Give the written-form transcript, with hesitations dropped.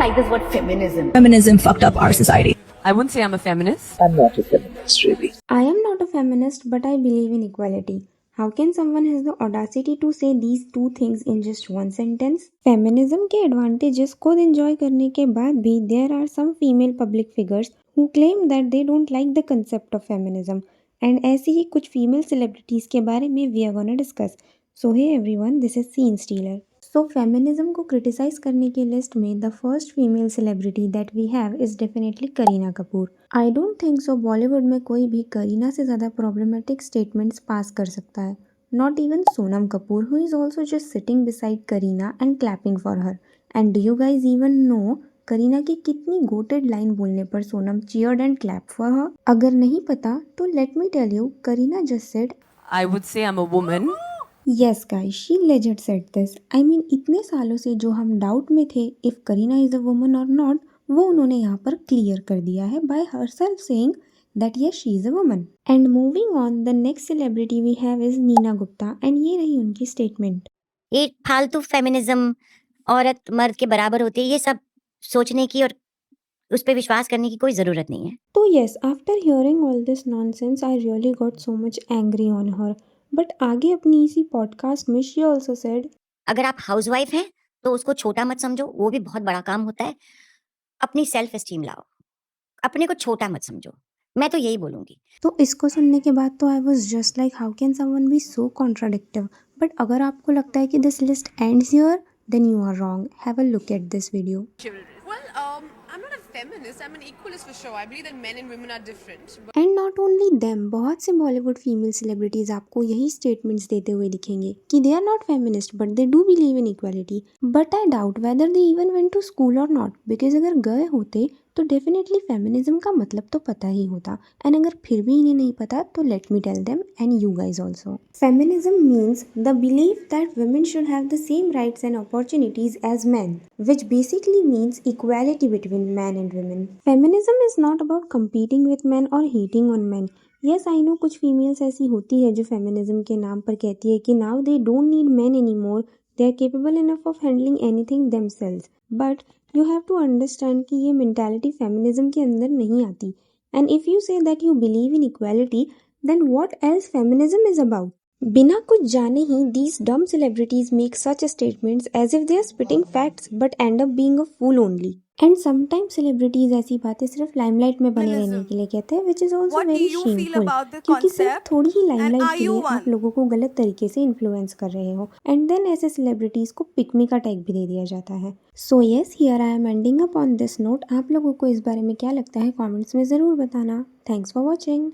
like this word feminism. Feminism fucked up our society. I wouldn't say I'm a feminist. I'm not a feminist, really. I am not a feminist, but I believe in equality. How can someone has the audacity to say these two things in just one sentence? Feminism के advantages खुद enjoy करने के बाद भी there are some female public figures who claim that they don't like the concept of feminism and ऐसी ही कुछ female celebrities के बारे में we are gonna discuss. So hey everyone, this is Scene Stealer. सो फेमिनिज्म को criticise करने की लिस्ट में the first female celebrity that we have is definitely Kareena Kapoor. I don't think so Bollywood में कोई भी करीना से ज़्यादा प्रॉब्लमेटिक स्टेटमेंट्स पास कर सकता है. Not even Sonam Kapoor, who is also just sitting beside Kareena and clapping for her. And do you guys even know Kareena की कितनी गोटेड लाइन बोलने पर Sonam cheered and clap for her? अगर नहीं पता तो let me tell you, Kareena just said, I would say I'm a woman. Yes guys, she legend said this. I mean इतने सालों से जो हम डाउट में थे if Kareena is a woman और नॉट, वो उन्होंने यहाँ पर क्लियर कर दिया है by herself saying that yes she is a woman. And moving on, the next celebrity we have is Neena Gupta and ये रही उनकी स्टेटमेंट. ये फालतू फेमिनिज्म, औरत मर्द के बराबर होती है, ये सब सोचने की और उस पर विश्वास करने की कोई ज़रूरत नहीं है. तो yes, after hearing all this nonsense I really got so much angry on her. But आगे अपनी इसी पॉडकास्ट में शी ऑल्सो सेड, अगर आप हाउसवाइफ हैं तो उसको छोटा मत समझो, वो भी बहुत बड़ा काम होता है. अपनी सेल्फ एस्टीम लाओ, अपने को छोटा मत समझो. मैं तो यही बोलूँगी. तो इसको सुनने के बाद तो I was just like how can someone be so contradictive. But अगर आपको लगता है कि this list ends here, then you are wrong. Have a look at this video. Well, I'm not a feminist. I'm an equalist for sure. I believe that men and women are different. But and not only them, बहुत से Bollywood female celebrities आपको यही statements देते हुए दिखेंगे कि they are not feminist but they do believe in equality. But I doubt whether they even went to school और not, because अगर गए होते तो डेफिनेटली फेमिनिज्म का मतलब तो पता ही होता. एंड अगर फिर भी इन्हें नहीं पता तो let me tell them and you guys also. Feminism means the believe that women should have the same rights and opportunities as men, which basically means equality between men and women. Feminism is not about competing with men or hating on men. Yes, I know कुछ females ऐसी होती है जो feminism के नाम पर कहती है कि now they don't need men anymore, they are capable enough of handling anything themselves. But you have to understand कि ये mentality फेमिनिज्म के अंदर नहीं आती. And if you say that you believe in equality, then what else feminism is about? बिना कुछ जाने ही these dumb celebrities make such statements as if they are spitting facts but end up being a fool only. And sometimes celebrities ऐसी बातें सिर्फ limelight में बने रहने के लिए कहते हैं, which is also What do very you feel shameful. about the क्योंकि सिर्फ concept? थोड़ी ही And लाइमलाइट are के you लिए आप one? लोगों को गलत तरीके से इन्फ्लुएंस कर रहे हो एंड देन ऐसे सेलिब्रिटीज को पिकमी का टैग भी दे दिया जाता है. So yes, here I am ending up on this note. आप लोगों को इस बारे में क्या लगता है कॉमेंट्स में ज़रूर बताना. Thanks for watching.